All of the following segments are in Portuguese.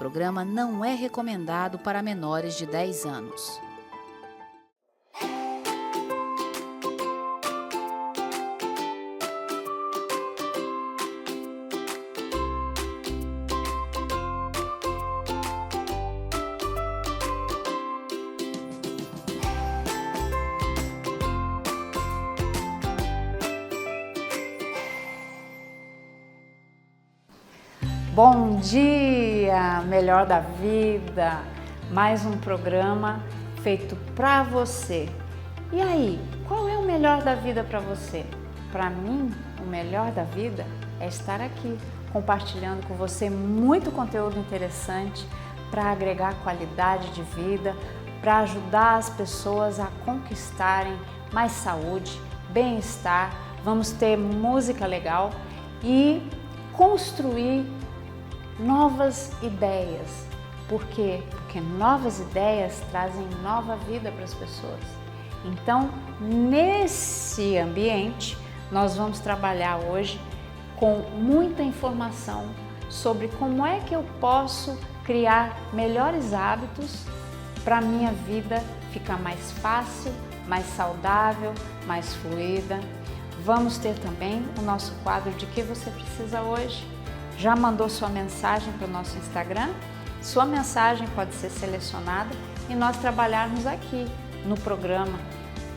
programa não é recomendado para menores de 10 anos. Bom dia, Melhor da Vida, mais um programa feito para você. E aí, qual é o melhor da vida para você? Para mim, o melhor da vida é estar aqui, compartilhando com você muito conteúdo interessante para agregar qualidade de vida, para ajudar as pessoas a conquistarem mais saúde, bem-estar. Vamos ter música legal e construir novas ideias. Por quê? Porque novas ideias trazem nova vida para as pessoas. Então, nesse ambiente, nós vamos trabalhar hoje com muita informação sobre como é que eu posso criar melhores hábitos para a minha vida ficar mais fácil, mais saudável, mais fluida. Vamos ter também o nosso quadro de que você precisa hoje. Já mandou sua mensagem para o nosso Instagram? Sua mensagem pode ser selecionada e nós trabalharmos aqui no programa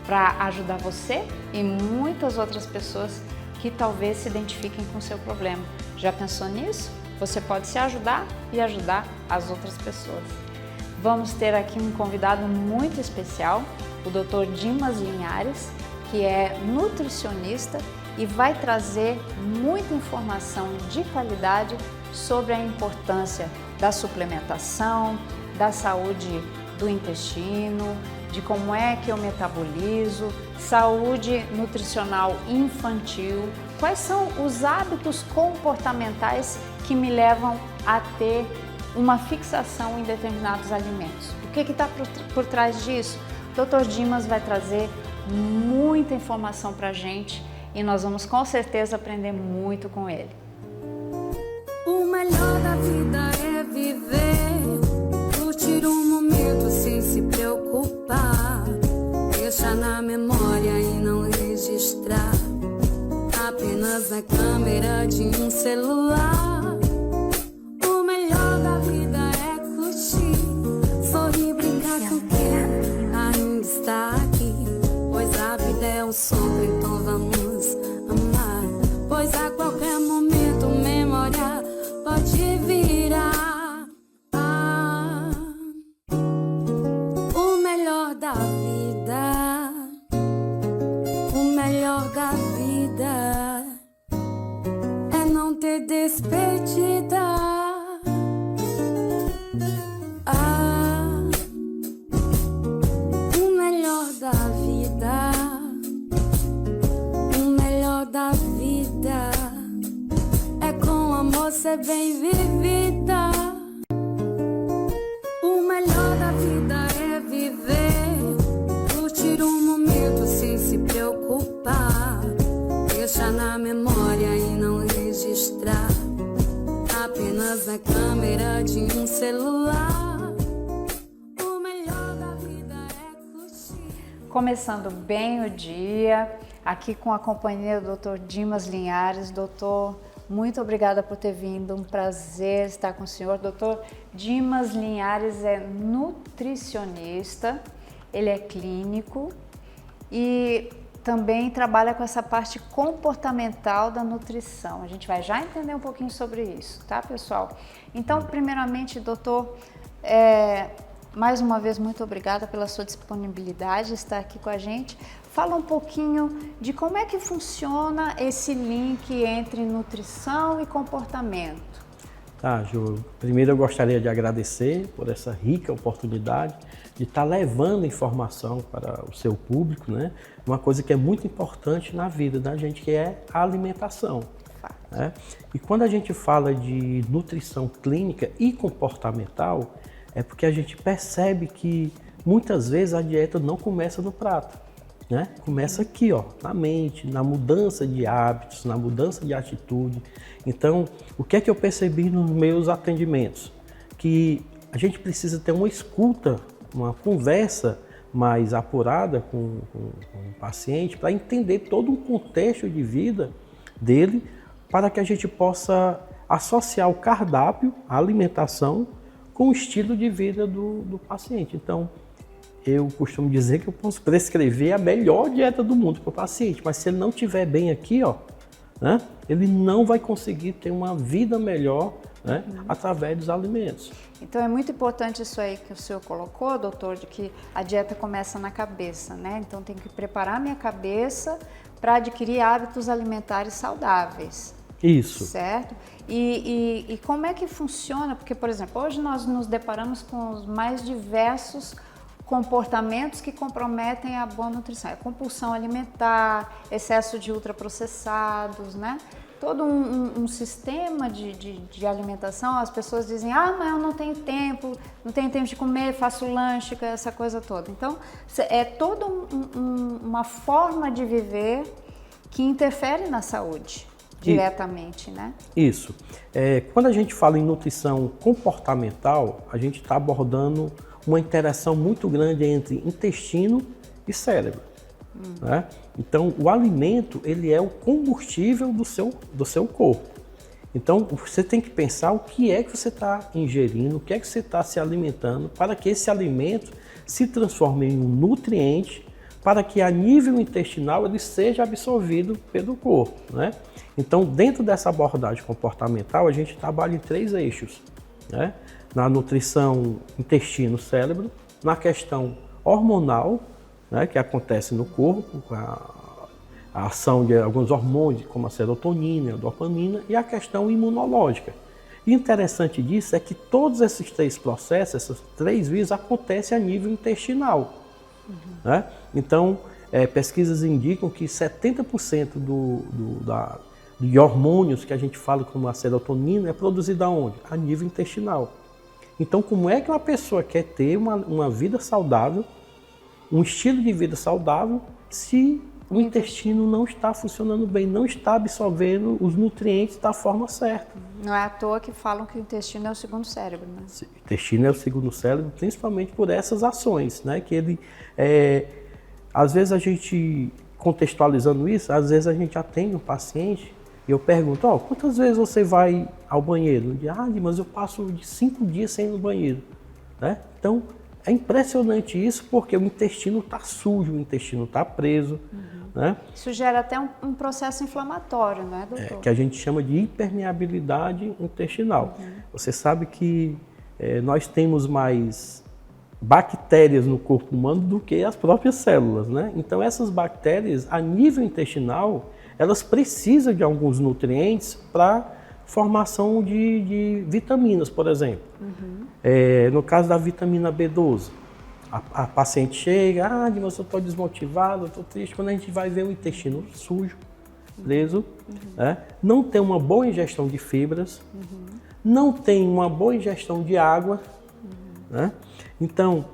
para ajudar você e muitas outras pessoas que talvez se identifiquem com o seu problema. Já pensou nisso? Você pode se ajudar e ajudar as outras pessoas. Vamos ter aqui um convidado muito especial, o Dr. Dimas Linhares, que é nutricionista e vai trazer muita informação de qualidade sobre a importância da suplementação, da saúde do intestino, de como é que eu metabolizo, saúde nutricional infantil, quais são os hábitos comportamentais que me levam a ter uma fixação em determinados alimentos. O que está por trás disso? O Dr. Dimas vai trazer muita informação para a gente e nós vamos com certeza aprender muito com ele. O melhor da vida é viver, curtir um momento sem se preocupar, deixar na memória e não registrar, apenas a câmera de um celular. O melhor da vida é curtir, sorrir, brincar com quem ainda está aqui, pois a vida é um sopro, então vamos amar, pois a qualquer momento memória pode virar. O melhor da vida, o melhor da vida é não ter despedida. O melhor da vida, o melhor da vida é com amor ser bem vivida. O melhor da vida é viver, curtir um momento sem se preocupar, deixar na memória e não registrar, apenas a câmera de um celular. O melhor da vida é curtir. Começando bem o dia, aqui com a companhia do Dr. Dimas Linhares. Doutor, muito obrigada por ter vindo, um prazer estar com o senhor. Dr. Dimas Linhares é nutricionista, ele é clínico e também trabalha com essa parte comportamental da nutrição. A gente vai já entender um pouquinho sobre isso, tá, pessoal? Então, primeiramente, doutor, mais uma vez, muito obrigada pela sua disponibilidade de estar aqui com a gente. Fala um pouquinho de como é que funciona esse link entre nutrição e comportamento. Tá, Ju. Primeiro eu gostaria de agradecer por essa rica oportunidade de estar levando informação para o seu público, né? Uma coisa que é muito importante na vida da gente, que é a alimentação. Né? E quando a gente fala de nutrição clínica e comportamental, é porque a gente percebe que muitas vezes a dieta não começa no prato. Né? Começa aqui, ó, na mente, na mudança de hábitos, na mudança de atitude. Então, o que é que eu percebi nos meus atendimentos? que a gente precisa ter uma escuta, uma conversa mais apurada com o paciente para entender todo um contexto de vida dele, para que a gente possa associar o cardápio, a alimentação, com o estilo de vida do paciente. Então, eu costumo dizer que eu posso prescrever a melhor dieta do mundo para o paciente, mas se ele não estiver bem aqui, ó, né, ele não vai conseguir ter uma vida melhor, né, através dos alimentos. Então é muito importante isso aí que o senhor colocou, doutor, de que a dieta começa na cabeça, né? Então tem que preparar minha cabeça para adquirir hábitos alimentares saudáveis. Isso. Certo? E como é que funciona? Porque, por exemplo, hoje nós nos deparamos com os mais diversos comportamentos que comprometem a boa nutrição. É compulsão alimentar, excesso de ultraprocessados, né? Todo um sistema de alimentação. As pessoas dizem, mas eu não tenho tempo de comer, faço lanche, essa coisa toda. Então, é toda uma forma de viver que interfere na saúde diretamente, né? Isso. Quando a gente fala em nutrição comportamental, a gente está abordando uma interação muito grande entre intestino e cérebro. Né? Então, o alimento, ele é o combustível do seu corpo. Então, você tem que pensar o que é que você está ingerindo, o que é que você está se alimentando, para que esse alimento se transforme em um nutriente, para que a nível intestinal ele seja absorvido pelo corpo. Né? Então, dentro dessa abordagem comportamental, a gente trabalha em 3 eixos. Né? Na nutrição intestino-cérebro, na questão hormonal, né, que acontece no corpo, com a ação de alguns hormônios, como a serotonina, a dopamina, e a questão imunológica. E interessante disso é que todos esses 3 processos, essas 3 vias, acontecem a nível intestinal. Né? Então, pesquisas indicam que 70% de hormônios que a gente fala como a serotonina é produzida onde? A nível intestinal. Então, como é que uma pessoa quer ter uma vida saudável, um estilo de vida saudável, se o intestino não está funcionando bem, não está absorvendo os nutrientes da forma certa? Não é à toa que falam que o intestino é o segundo cérebro, né? O intestino é o segundo cérebro, principalmente por essas ações, né? Que ele, às vezes a gente, contextualizando isso, às vezes a gente atende um paciente e eu pergunto, quantas vezes você vai ao banheiro? Mas eu passo de 5 dias sem ir no banheiro. Né? Então, é impressionante isso porque o intestino está sujo, o intestino está preso. Né? Isso gera até um processo inflamatório, não é, doutor? Que a gente chama de hipermeabilidade intestinal. Você sabe que nós temos mais bactérias no corpo humano do que as próprias células. Né? Então, essas bactérias, a nível intestinal, elas precisam de alguns nutrientes para formação de vitaminas, por exemplo. No caso da vitamina B12, a paciente chega, mas eu estou desmotivado, eu estou triste. Quando a gente vai ver o intestino sujo, preso, né? Não tem uma boa ingestão de fibras, não tem uma boa ingestão de água, né? Então,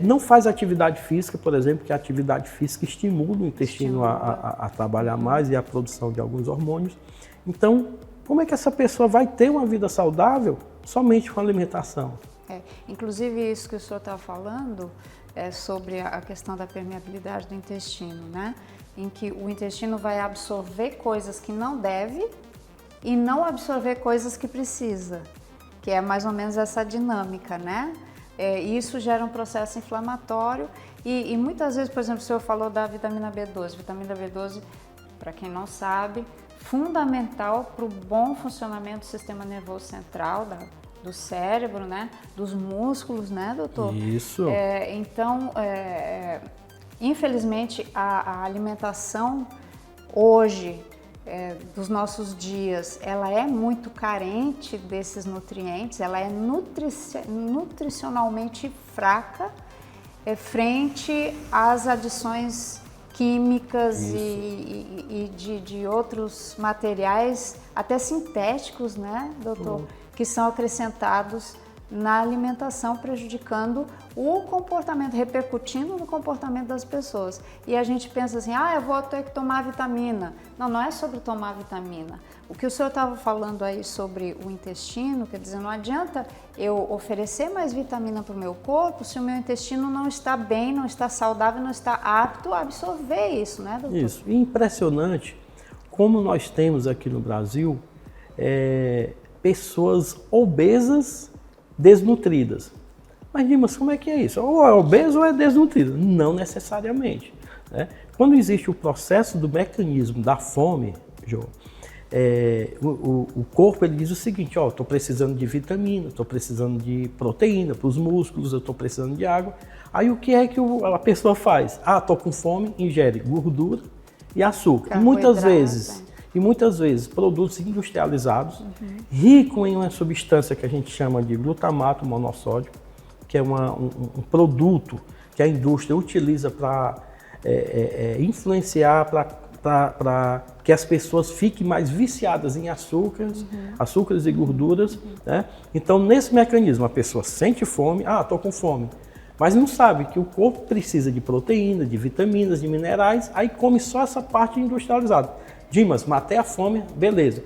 não faz atividade física, por exemplo, que a atividade física estimula o intestino a trabalhar mais e a produção de alguns hormônios. Então, como é que essa pessoa vai ter uma vida saudável somente com alimentação? Inclusive, isso que o senhor está falando é sobre a questão da permeabilidade do intestino, né? Em que o intestino vai absorver coisas que não deve e não absorver coisas que precisa, que é mais ou menos essa dinâmica, né? Isso gera um processo inflamatório e muitas vezes, por exemplo, o senhor falou da vitamina B12. Vitamina B12, para quem não sabe, fundamental para o bom funcionamento do sistema nervoso central, do cérebro, né? Dos músculos, né, doutor? Isso. Então, infelizmente, a alimentação hoje, dos nossos dias, ela é muito carente desses nutrientes, ela é nutricionalmente fraca frente às adições químicas e de outros materiais, até sintéticos, né, doutor, que são acrescentados na alimentação, prejudicando o comportamento, repercutindo no comportamento das pessoas. E a gente pensa assim, eu vou ter que tomar vitamina. Não, não é sobre tomar vitamina. O que o senhor estava falando aí sobre o intestino, quer dizer, não adianta eu oferecer mais vitamina para o meu corpo se o meu intestino não está bem, não está saudável, não está apto a absorver isso, né, doutor? Isso. E impressionante como nós temos aqui no Brasil pessoas obesas, desnutridas. Mas, Dimas, como é que é isso? Ou é obeso ou é desnutrido? Não necessariamente, né? Quando existe o processo do mecanismo da fome, João, o corpo ele diz o seguinte, estou precisando de vitamina, estou precisando de proteína para os músculos, eu estou precisando de água. Aí o que é que a pessoa faz? Estou com fome, ingere gordura e açúcar. E muitas vezes produtos industrializados, ricos em uma substância que a gente chama de glutamato monossódico, que é um produto que a indústria utiliza para influenciar, para que as pessoas fiquem mais viciadas em açúcares e gorduras, né? Então, nesse mecanismo, a pessoa sente fome, estou com fome, mas não sabe que o corpo precisa de proteína, de vitaminas, de minerais, aí come só essa parte industrializada. Dimas, matei a fome, beleza.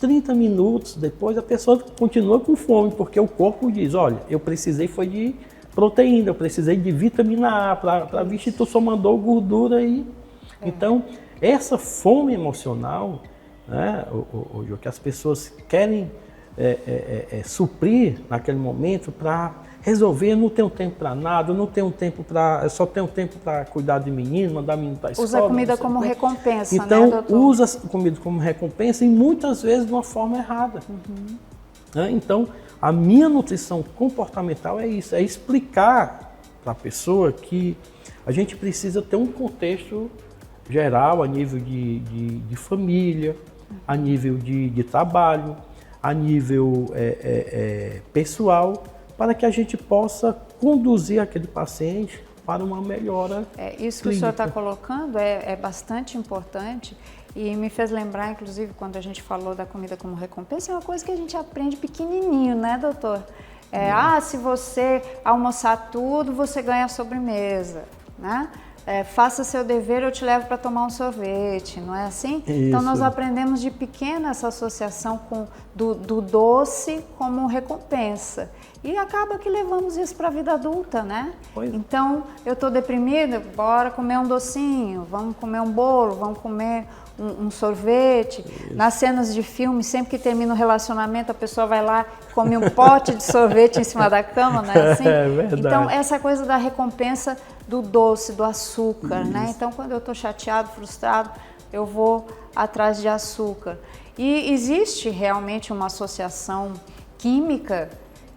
30 minutos depois a pessoa continua com fome, porque o corpo diz, olha, eu precisei foi de proteína, eu precisei de vitamina A, para ver se tu só mandou gordura aí. Então, essa fome emocional, né, que as pessoas querem suprir naquele momento para resolver, não tenho tempo para nada, não tenho tempo eu só tenho tempo para cuidar de menino, mandar menino para a escola. Usa a comida como recompensa, então, né, doutor? usa a comida como recompensa e muitas vezes de uma forma errada. Né? Então, a minha nutrição comportamental é isso, é explicar para a pessoa que a gente precisa ter um contexto geral a nível de família, a nível de trabalho, a nível pessoal, para que a gente possa conduzir aquele paciente para uma melhora Isso clínica. que o senhor está colocando é bastante importante e me fez lembrar, inclusive, quando a gente falou da comida como recompensa, é uma coisa que a gente aprende pequenininho, né, doutor? Se você almoçar tudo, você ganha a sobremesa, né? Faça seu dever, eu te levo para tomar um sorvete, não é assim? Isso. Então nós aprendemos de pequena essa associação do doce como recompensa. E acaba que levamos isso para a vida adulta, né? Pois. Então, eu estou deprimida, bora comer um docinho, vamos comer um bolo, vamos comer um sorvete. Isso. Nas cenas de filme, sempre que termina o relacionamento, a pessoa vai lá, come um pote de sorvete em cima da cama, não é assim? É verdade. Então, essa coisa da recompensa do doce, do açúcar, Isso. né? Então, quando eu estou chateado, frustrado, eu vou atrás de açúcar. E existe realmente uma associação química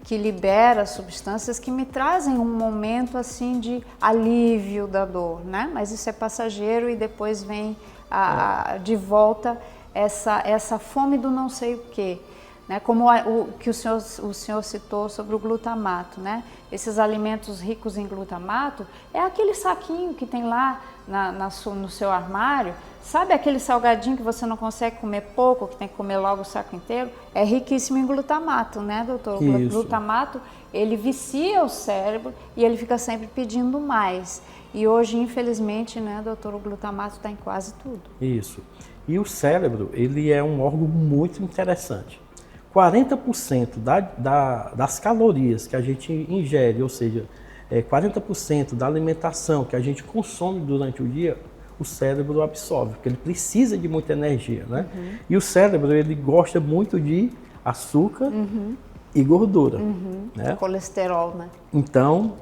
que libera substâncias que me trazem um momento assim de alívio da dor, né? Mas isso é passageiro e depois vem de volta essa fome do não sei o quê, né? Como o que o senhor citou sobre o glutamato, né? Esses alimentos ricos em glutamato é aquele saquinho que tem lá no seu armário. Sabe aquele salgadinho que você não consegue comer pouco, que tem que comer logo o saco inteiro? É riquíssimo em glutamato, né, doutor? O glutamato, ele vicia o cérebro e ele fica sempre pedindo mais. E hoje, infelizmente, né, doutor, o glutamato está em quase tudo. Isso. E o cérebro, ele é um órgão muito interessante. 40% das calorias que a gente ingere, ou seja, 40% da alimentação que a gente consome durante o dia, o cérebro absorve, porque ele precisa de muita energia, né? E o cérebro, ele gosta muito de açúcar e gordura, né? Colesterol, né? Então,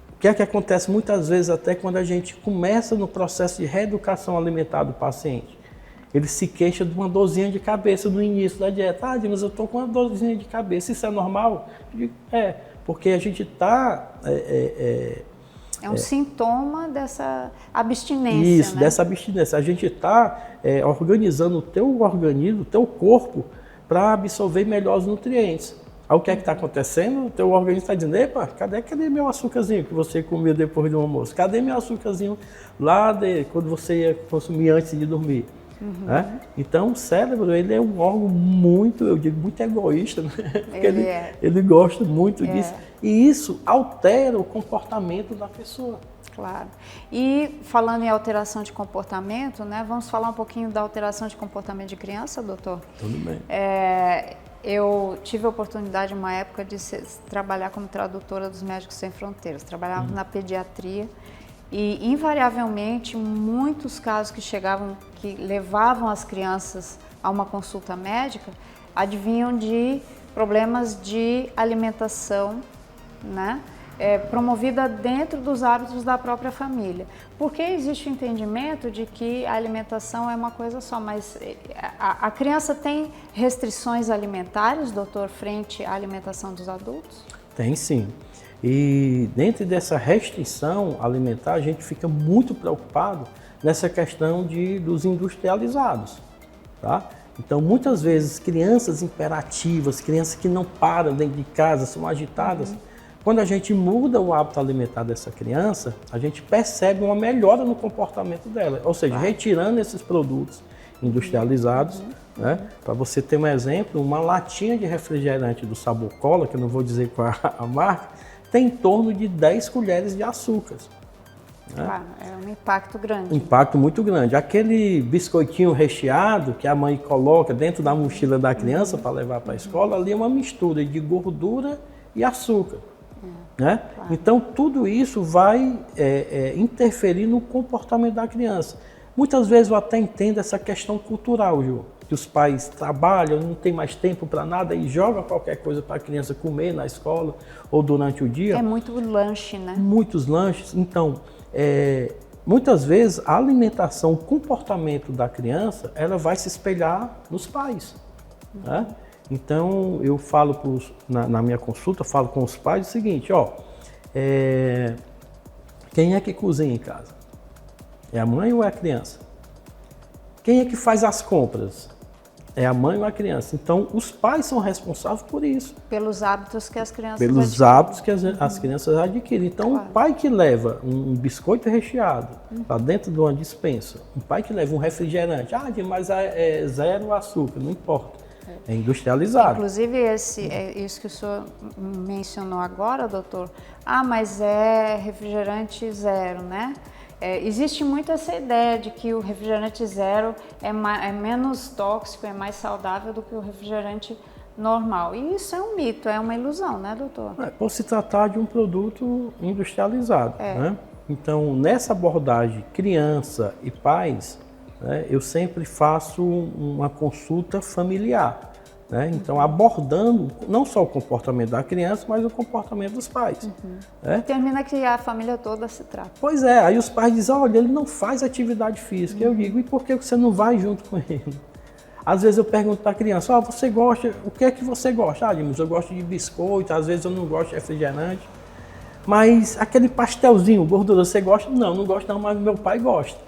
o que é que acontece muitas vezes até quando a gente começa no processo de reeducação alimentar do paciente? Ele se queixa de uma dorzinha de cabeça no início da dieta. Mas eu estou com uma dorzinha de cabeça, isso é normal? Eu digo, porque a gente está... É um sintoma dessa abstinência, isso, né? Dessa abstinência. A gente está organizando o teu organismo, o teu corpo, para absorver melhor os nutrientes. Aí o que é que está acontecendo? O teu organismo está dizendo, epa, cadê meu açúcarzinho que você comia depois do almoço? Cadê meu açúcarzinho lá quando você ia consumir antes de dormir? Né? Então, o cérebro, ele é um órgão muito, eu digo, muito egoísta, né? Porque ele gosta muito disso. E isso altera o comportamento da pessoa. Claro. E falando em alteração de comportamento, né, vamos falar um pouquinho da alteração de comportamento de criança, doutor? Tudo bem. Eu tive a oportunidade, uma época, de trabalhar como tradutora dos Médicos Sem Fronteiras. Trabalhava na pediatria e, invariavelmente, muitos casos que chegavam, que levavam as crianças a uma consulta médica, advinham de problemas de alimentação, né? Promovida dentro dos hábitos da própria família. Porque existe o entendimento de que a alimentação é uma coisa só, mas a criança tem restrições alimentares, doutor, frente à alimentação dos adultos? Tem sim. E dentro dessa restrição alimentar, a gente fica muito preocupado nessa questão dos industrializados, tá? Então, muitas vezes, crianças imperativas, crianças que não param dentro de casa, são agitadas, quando a gente muda o hábito alimentar dessa criança, a gente percebe uma melhora no comportamento dela. Ou seja, retirando esses produtos industrializados, né? Para você ter um exemplo, uma latinha de refrigerante do sabor cola, que eu não vou dizer qual é a marca, tem em torno de 10 colheres de açúcar. Né? Claro, é um impacto grande. Um impacto muito grande. Aquele biscoitinho recheado que a mãe coloca dentro da mochila da criança para levar para a escola, ali é uma mistura de gordura e açúcar. Né? Claro. Então, tudo isso vai interferir no comportamento da criança. Muitas vezes eu até entendo essa questão cultural, Ju, que os pais trabalham, não tem mais tempo para nada e jogam qualquer coisa para a criança comer na escola ou durante o dia. É muito lanche, né? Muitos lanches. Então, muitas vezes a alimentação, o comportamento da criança, ela vai se espelhar nos pais. Né? Então, eu falo na minha consulta, falo com os pais o seguinte, quem é que cozinha em casa? É a mãe ou é a criança? Quem é que faz as compras? É a mãe ou a criança? Então, os pais são responsáveis por isso. Pelos hábitos que as crianças Pelos hábitos que as crianças adquirem. Então, claro. O pai que leva um biscoito recheado para dentro de uma despensa, um pai que leva um refrigerante, mas é zero açúcar, não importa. É industrializado. Inclusive, isso que o senhor mencionou agora, doutor, mas é refrigerante zero, né? Existe muito essa ideia de que o refrigerante zero é menos tóxico, é mais saudável do que o refrigerante normal. E isso é um mito, é uma ilusão, né, doutor? Por se tratar de um produto industrializado. Né? Então, nessa abordagem criança e pais, né, eu sempre faço uma consulta familiar. Né? Então, abordando não só o comportamento da criança, mas o comportamento dos pais. Né? Termina que a família toda se trata. Pois é, aí os pais dizem, olha, ele não faz atividade física. Eu digo, e por que você não vai junto com ele? Às vezes eu pergunto para a criança, você gosta, o que é que você gosta? Mas eu gosto de biscoito, às vezes eu não gosto de refrigerante. Mas aquele pastelzinho, gordura, você gosta? Não gosto não, mas meu pai gosta.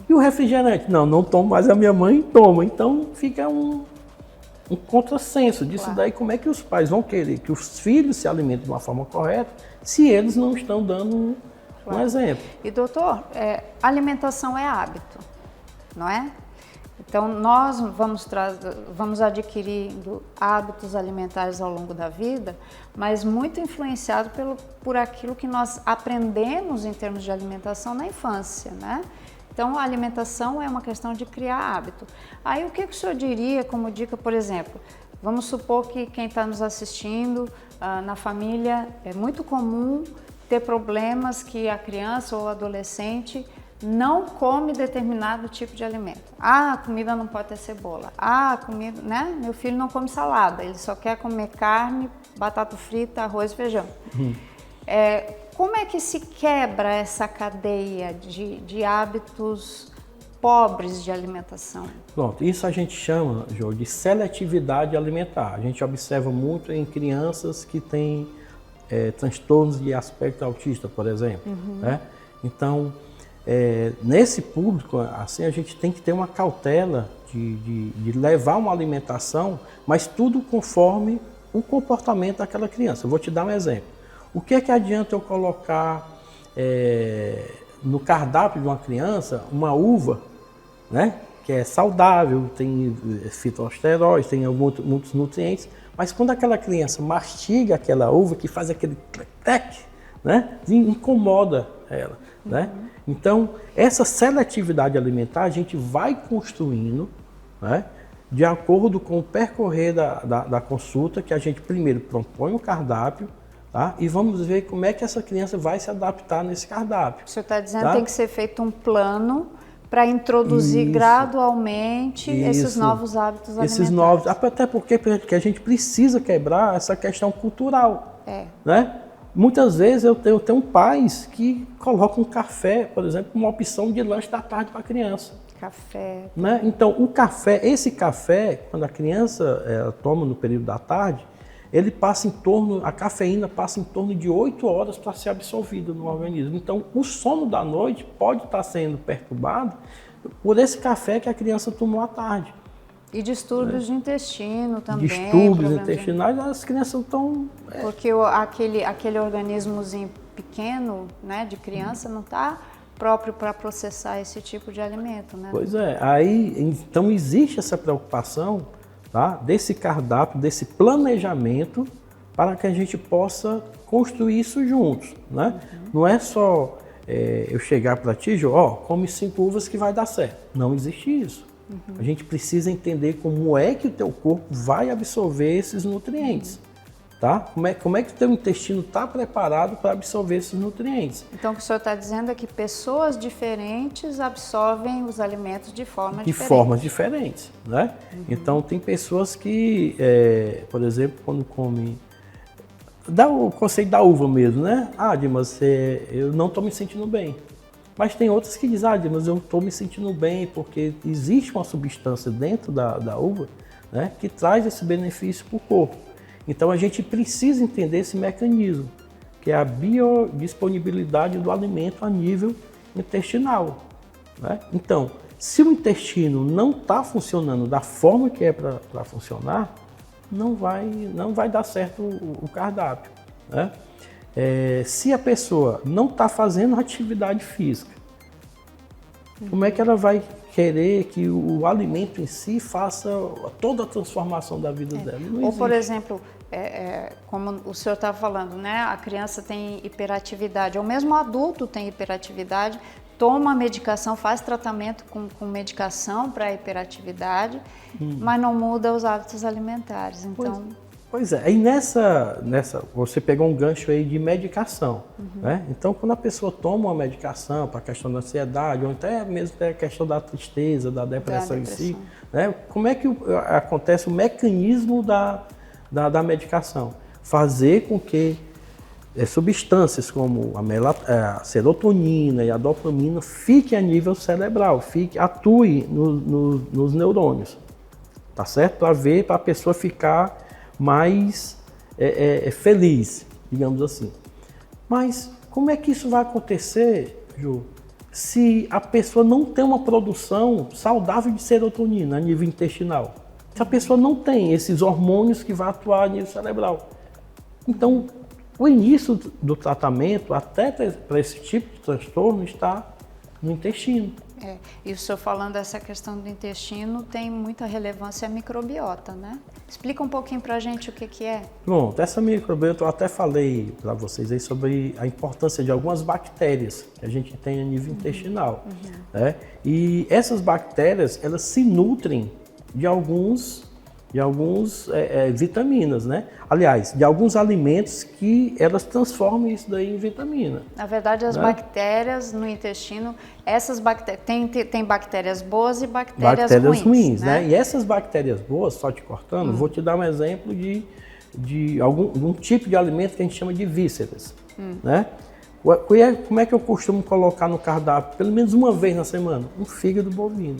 E o refrigerante? Não tomo, mas a minha mãe toma. Então fica um contrassenso disso. Claro. Daí, como é que os pais vão querer que os filhos se alimentem de uma forma correta se eles não estão dando um exemplo? E doutor, alimentação é hábito, não é? Então, nós vamos adquirindo hábitos alimentares ao longo da vida, mas muito influenciado por aquilo que nós aprendemos em termos de alimentação na infância, né? Então, a alimentação é uma questão de criar hábito. Aí, o que o senhor diria como dica, por exemplo? Vamos supor que quem está nos assistindo, na família, é muito comum ter problemas que a criança ou o adolescente não come determinado tipo de alimento. A comida não pode ter cebola. Comida, né? Meu filho não come salada, ele só quer comer carne, batata frita, arroz e feijão. Como é que se quebra essa cadeia de hábitos pobres de alimentação? Pronto, isso a gente chama, Jô, de seletividade alimentar. A gente observa muito em crianças que têm transtornos de aspecto autista, por exemplo. Né? Então, nesse público, assim, a gente tem que ter uma cautela de levar uma alimentação, mas tudo conforme o comportamento daquela criança. Eu vou te dar um exemplo. O que é que adianta eu colocar no cardápio de uma criança uma uva, né? que é saudável, tem fitosteróides, tem muitos nutrientes, mas quando aquela criança mastiga aquela uva, que faz aquele tec, né, incomoda ela, né? Então, essa seletividade alimentar a gente vai construindo, né, de acordo com o percorrer da consulta, que a gente primeiro propõe um cardápio, tá? E vamos ver como é que essa criança vai se adaptar nesse cardápio. O senhor está dizendo tá? que tem que ser feito um plano para introduzir gradualmente esses novos hábitos alimentares. Esses novos, até porque a gente precisa quebrar essa questão cultural, né? Muitas vezes eu tenho pais que colocam café, por exemplo, como uma opção de lanche da tarde para a criança. Café. Né? Então, esse café, quando a criança toma no período da tarde, a cafeína passa em torno de 8 horas para ser absorvida no organismo. Então, o sono da noite pode estar sendo perturbado por esse café que a criança tomou à tarde. E distúrbios de intestino também. Distúrbios intestinais, as crianças estão... Porque aquele organismozinho pequeno, né, de criança, não está próprio para processar esse tipo de alimento, né? Pois é, então existe essa preocupação, tá, desse cardápio, desse planejamento, para que a gente possa construir isso juntos, né? Não é só eu chegar para ti, come 5 uvas que vai dar certo. Não existe isso. A gente precisa entender como é que o teu corpo vai absorver esses nutrientes, tá? Como é que o teu intestino está preparado para absorver esses nutrientes. Então, o que o senhor está dizendo é que pessoas diferentes absorvem os alimentos de forma diferente. De formas diferentes, né? Então, tem pessoas que, por exemplo, quando comem... Dá o conceito da uva mesmo, né? Dimas, eu não estou me sentindo bem. Mas tem outras que dizem, mas eu estou me sentindo bem porque existe uma substância dentro da uva, né, que traz esse benefício para o corpo. Então a gente precisa entender esse mecanismo, que é a biodisponibilidade do alimento a nível intestinal, né? Então, se o intestino não está funcionando da forma que é para funcionar, não vai dar certo o cardápio, né? Se a pessoa não está fazendo atividade física, como é que ela vai querer que o alimento em si faça toda a transformação da vida dela? Não Ou, por exemplo, como o senhor estava falando, né? A criança tem hiperatividade, ou mesmo o adulto tem hiperatividade, toma medicação, faz tratamento com medicação para hiperatividade, mas não muda os hábitos alimentares. Então... Pois é, aí nessa você pegou um gancho aí de medicação, né? Então, quando a pessoa toma uma medicação para a questão da ansiedade, ou até mesmo a questão da tristeza, da depressão em si, né? Como é que acontece o mecanismo da medicação? Fazer com que substâncias como a serotonina e a dopamina fiquem a nível cerebral, atuem nos neurônios, tá certo? Para a pessoa ficar mais feliz, digamos assim. Mas como é que isso vai acontecer, Ju, se a pessoa não tem uma produção saudável de serotonina a nível intestinal? Se a pessoa não tem esses hormônios que vão atuar a nível cerebral. Então, o início do tratamento, até para esse tipo de transtorno, está no intestino. E o senhor falando dessa questão do intestino, tem muita relevância a microbiota, né? Explica um pouquinho para a gente o que é. Pronto, essa microbiota eu até falei para vocês aí sobre a importância de algumas bactérias que a gente tem a nível intestinal, né? E essas bactérias, elas se nutrem de alguns vitaminas, né? Aliás, de alguns alimentos que elas transformam isso daí em vitamina. Na verdade, as bactérias no intestino, essas bactérias, tem bactérias boas e bactérias ruins, né? E essas bactérias boas, só te cortando, vou te dar um exemplo de algum tipo de alimento que a gente chama de vísceras, né? Como é que eu costumo colocar no cardápio, pelo menos uma vez na semana? Um fígado bovino.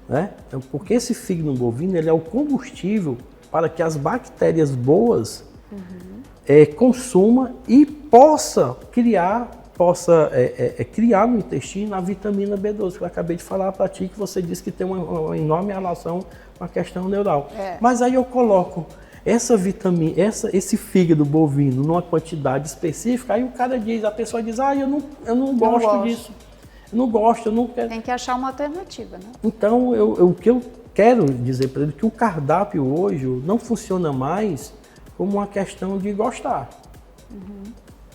Né? Então, porque esse fígado bovino ele é o combustível para que as bactérias boas consuma e possa criar no intestino a vitamina B12, que eu acabei de falar para ti, que você disse que tem uma enorme relação com a questão neural. Mas aí eu coloco essa vitamina, esse fígado bovino numa quantidade específica, aí a pessoa diz, eu não gosto disso. Eu não gosto, eu não quero. Tem que achar uma alternativa, né? Então, o que eu quero dizer para ele é que o cardápio hoje não funciona mais como uma questão de gostar.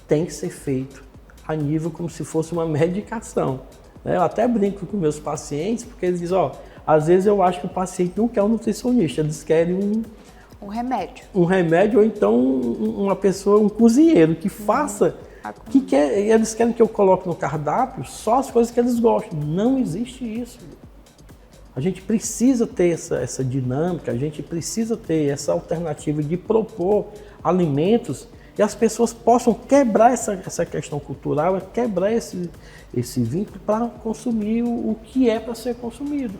Tem que ser feito a nível como se fosse uma medicação. Eu até brinco com meus pacientes, porque eles dizem, às vezes eu acho que o paciente não quer um nutricionista, eles querem um remédio. Um remédio ou então uma pessoa, um cozinheiro que faça, eles querem que eu coloque no cardápio só as coisas que eles gostam. Não existe isso. A gente precisa ter essa dinâmica, a gente precisa ter essa alternativa de propor alimentos e as pessoas possam quebrar essa questão cultural, quebrar esse vínculo para consumir o que é para ser consumido.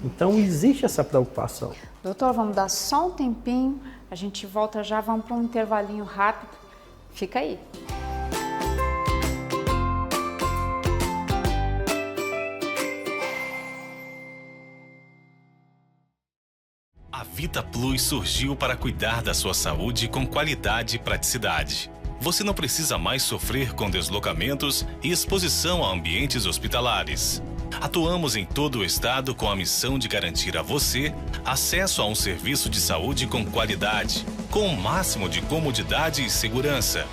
Então existe essa preocupação. Doutor, vamos dar só um tempinho, a gente volta já, vamos para um intervalinho rápido. Fica aí. A Vita Plus surgiu para cuidar da sua saúde com qualidade e praticidade. Você não precisa mais sofrer com deslocamentos e exposição a ambientes hospitalares. Atuamos em todo o estado com a missão de garantir a você acesso a um serviço de saúde com qualidade, com o máximo de comodidade e segurança,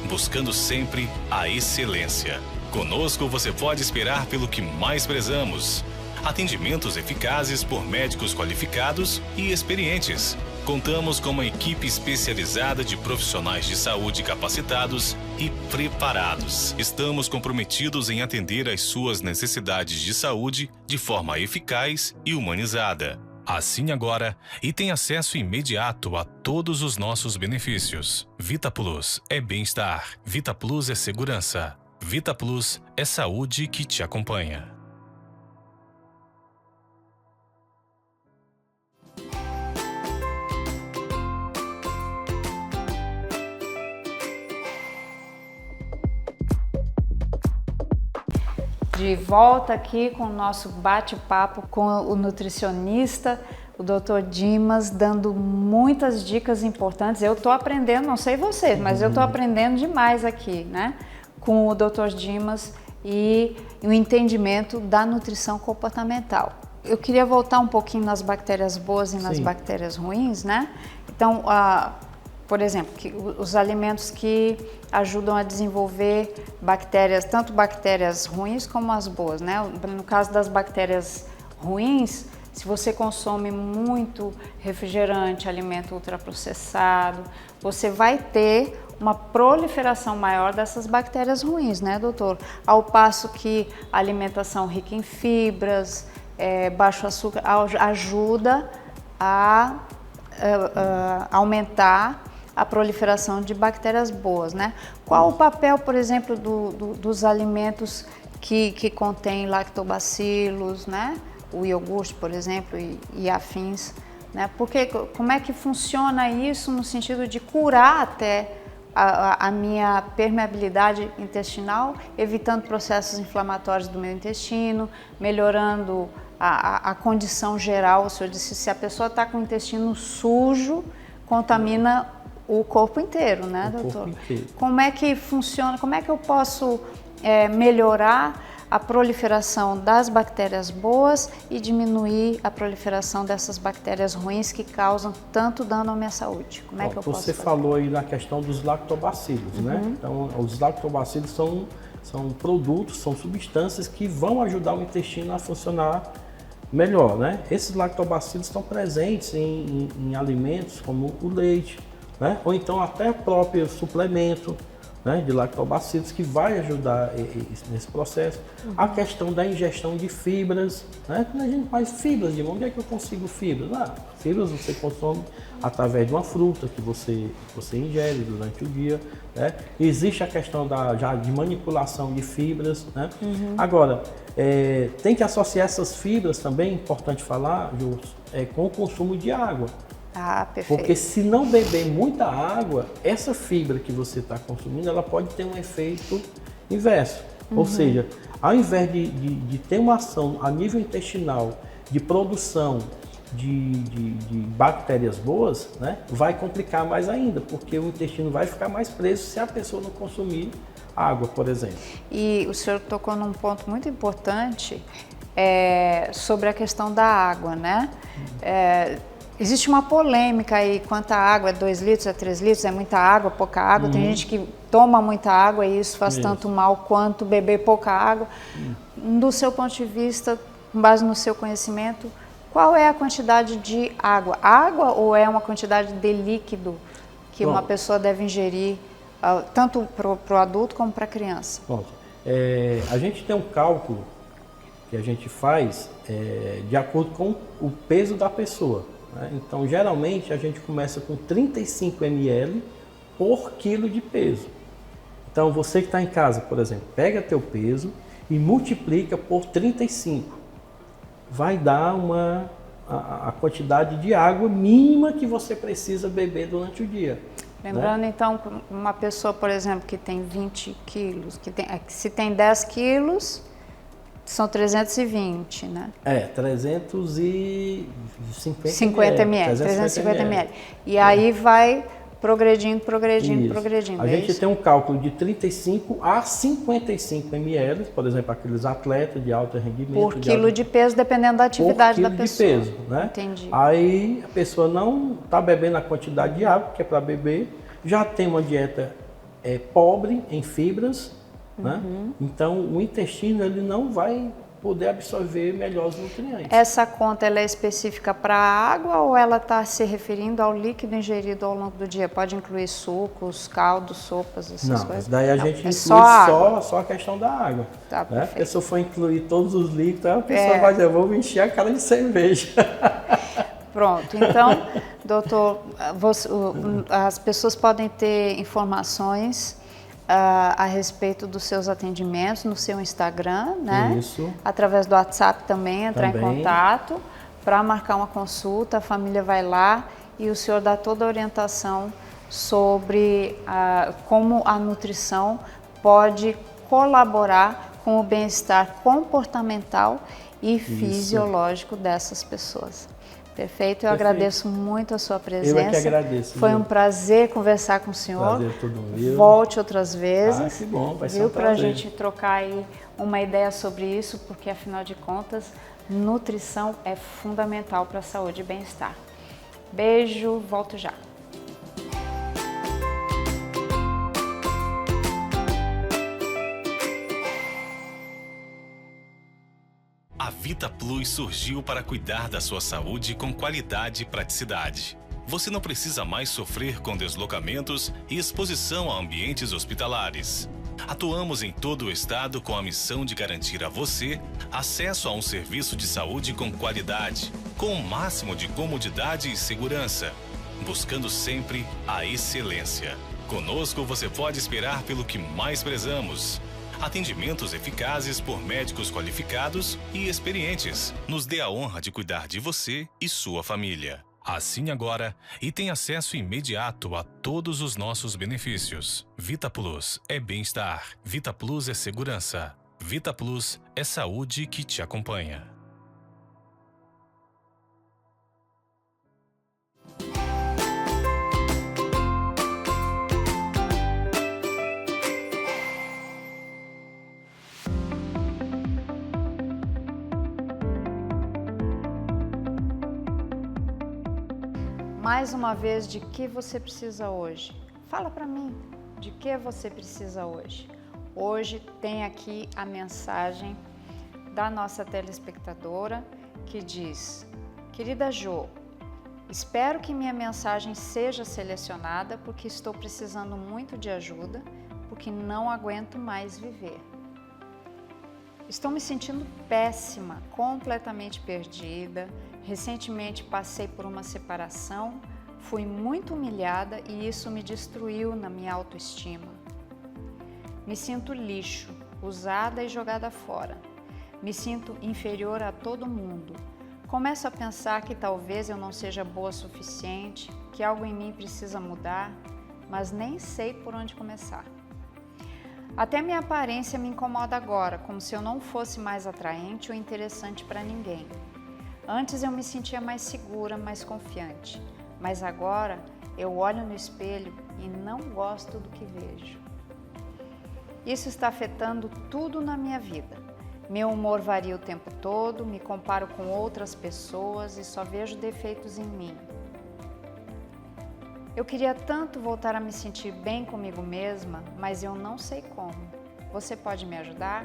buscando sempre a excelência. Conosco você pode esperar pelo que mais prezamos. Atendimentos eficazes por médicos qualificados e experientes. Contamos com uma equipe especializada de profissionais de saúde capacitados e preparados. Estamos comprometidos em atender às suas necessidades de saúde de forma eficaz e humanizada. Assine agora e tenha acesso imediato a todos os nossos benefícios. Vita Plus é bem-estar. Vita Plus é segurança. Vita Plus é saúde que te acompanha. De volta aqui com o nosso bate-papo com o nutricionista, o Dr. Dimas, dando muitas dicas importantes. Eu estou aprendendo, não sei vocês, mas eu estou aprendendo demais aqui, né? Com o Dr. Dimas e o entendimento da nutrição comportamental. Eu queria voltar um pouquinho nas bactérias boas e nas bactérias ruins, né? Então, por exemplo, os alimentos que ajudam a desenvolver bactérias, tanto bactérias ruins como as boas, né? No caso das bactérias ruins, se você consome muito refrigerante, alimento ultraprocessado, você vai ter uma proliferação maior dessas bactérias ruins, né, doutor? Ao passo que a alimentação rica em fibras, baixo açúcar, ajuda a aumentar a proliferação de bactérias boas, né? Qual o papel, por exemplo, dos alimentos que contêm lactobacilos, né? O iogurte, por exemplo, e afins, né? Porque como é que funciona isso no sentido de curar até a minha permeabilidade intestinal, evitando processos inflamatórios do meu intestino, melhorando a condição geral. O senhor disse, se a pessoa está com o intestino sujo, contamina o corpo inteiro, né, doutor? Corpo inteiro. Como é que funciona, como é que eu posso melhorar a proliferação das bactérias boas e diminuir a proliferação dessas bactérias ruins que causam tanto dano à minha saúde? Como é que eu posso fazer? Você falou aí na questão dos lactobacilos, né? Então, os lactobacilos são produtos, são substâncias que vão ajudar o intestino a funcionar melhor, né? Esses lactobacilos estão presentes em alimentos como o leite, né? Ou então até próprio suplemento, né, de lactobacilos, que vai ajudar nesse processo. A questão da ingestão de fibras, né? Quando a gente faz fibras, de onde é que eu consigo fibras? Fibras você consome através de uma fruta que você ingere durante o dia, né? Existe a questão de manipulação de fibras, né? Agora, tem que associar essas fibras também, importante falar, Ju, com o consumo de água. Perfeito. Porque se não beber muita água, essa fibra que você está consumindo, ela pode ter um efeito inverso. Ou seja, ao invés de ter uma ação a nível intestinal de produção de bactérias boas, né, vai complicar mais ainda, porque o intestino vai ficar mais preso se a pessoa não consumir água, por exemplo. E o senhor tocou num ponto muito importante sobre a questão da água, né? Existe uma polêmica aí quanto à água, é 2 litros, é 3 litros, é muita água, pouca água. Tem gente que toma muita água e isso faz tanto mal quanto beber pouca água. Do seu ponto de vista, com base no seu conhecimento, qual é a quantidade de água? Água ou é uma quantidade de líquido que uma pessoa deve ingerir, tanto para o adulto como para a criança? Bom, a gente tem um cálculo que a gente faz de acordo com o peso da pessoa. Né? Então, geralmente, a gente começa com 35 ml por quilo de peso. Então, você que está em casa, por exemplo, pega teu peso e multiplica por 35. Vai dar a quantidade de água mínima que você precisa beber durante o dia. Lembrando, né? Então, uma pessoa, por exemplo, que tem 20 quilos, se tem 10 quilos, são 320, né? 350 ml. 350 ml. E aí vai progredindo. A gente tem um cálculo de 35 a 55 ml, por exemplo, aqueles atletas de alto rendimento. Por quilo de peso, dependendo da atividade da pessoa. Por quilo de peso, né? Entendi. Aí a pessoa não está bebendo a quantidade de água que é para beber, já tem uma dieta pobre em fibras, né? Então o intestino ele não vai poder absorver melhor os nutrientes. Essa conta ela é específica para a água ou ela está se referindo ao líquido ingerido ao longo do dia? Pode incluir sucos, caldos, sopas, essas coisas? Daí a gente inclui só a questão da água. Tá, né? Porque se eu for incluir todos os líquidos, a pessoa vai dizer, eu vou encher a cara de cerveja. Pronto, então, doutor, as pessoas podem ter informações a respeito dos seus atendimentos no seu Instagram, né? Isso. Através do WhatsApp também, entrar em contato para marcar uma consulta, a família vai lá e o senhor dá toda a orientação sobre como a nutrição pode colaborar com o bem-estar comportamental e fisiológico dessas pessoas. Perfeito, eu agradeço muito a sua presença. Eu é que agradeço. Foi um prazer conversar com o senhor. Prazer todo meu. Volte outras vezes. Que bom, vai ser um para a gente trocar aí uma ideia sobre isso, porque afinal de contas, nutrição é fundamental para a saúde e bem-estar. Beijo, volto já. A Vita Plus surgiu para cuidar da sua saúde com qualidade e praticidade. Você não precisa mais sofrer com deslocamentos e exposição a ambientes hospitalares. Atuamos em todo o estado com a missão de garantir a você acesso a um serviço de saúde com qualidade, com o máximo de comodidade e segurança, buscando sempre a excelência. Conosco você pode esperar pelo que mais prezamos. Atendimentos eficazes por médicos qualificados e experientes. Nos dê a honra de cuidar de você e sua família. Assine agora e tenha acesso imediato a todos os nossos benefícios. Vita Plus é bem-estar. Vita Plus é segurança. Vita Plus é saúde que te acompanha. Mais uma vez, de que você precisa hoje? Fala para mim, de que você precisa hoje? Hoje tem aqui a mensagem da nossa telespectadora que diz: querida Jo, espero que minha mensagem seja selecionada porque estou precisando muito de ajuda, porque não aguento mais viver. Estou me sentindo péssima, completamente perdida. Recentemente passei por uma separação, fui muito humilhada e isso me destruiu na minha autoestima. Me sinto lixo, usada e jogada fora. Me sinto inferior a todo mundo. Começo a pensar que talvez eu não seja boa o suficiente, que algo em mim precisa mudar, mas nem sei por onde começar. Até minha aparência me incomoda agora, como se eu não fosse mais atraente ou interessante para ninguém. Antes eu me sentia mais segura, mais confiante, mas agora eu olho no espelho e não gosto do que vejo. Isso está afetando tudo na minha vida. Meu humor varia o tempo todo, me comparo com outras pessoas e só vejo defeitos em mim. Eu queria tanto voltar a me sentir bem comigo mesma, mas eu não sei como. Você pode me ajudar?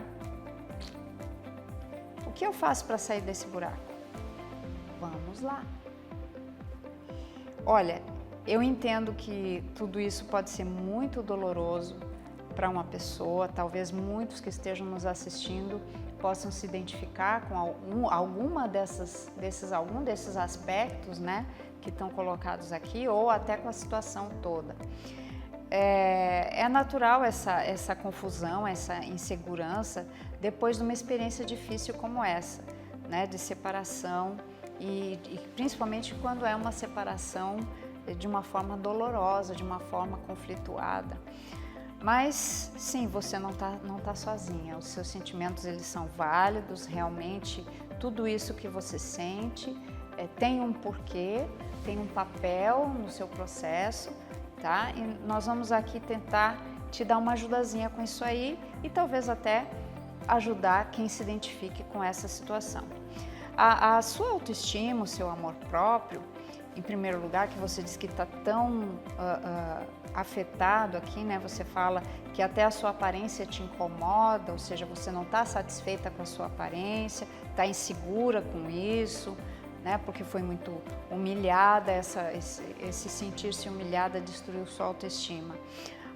O que eu faço para sair desse buraco? Vamos lá. Olha, eu entendo que tudo isso pode ser muito doloroso para uma pessoa, talvez muitos que estejam nos assistindo possam se identificar com algum desses aspectos, né, que estão colocados aqui, ou até com a situação toda. É natural essa confusão, essa insegurança depois de uma experiência difícil como essa, né, de separação e principalmente quando é uma separação de uma forma dolorosa, de uma forma conflituada. Mas sim, você não tá sozinha, os seus sentimentos eles são válidos, realmente tudo isso que você sente tem um porquê, tem um papel no seu processo, tá? E nós vamos aqui tentar te dar uma ajudazinha com isso aí e talvez até ajudar quem se identifique com essa situação. A sua autoestima, o seu amor próprio, em primeiro lugar, que você diz que está tão afetado aqui, né? Você fala que até a sua aparência te incomoda, ou seja, você não está satisfeita com a sua aparência, está insegura com isso, né? Porque foi muito humilhada, esse sentir-se humilhada destruiu sua autoestima.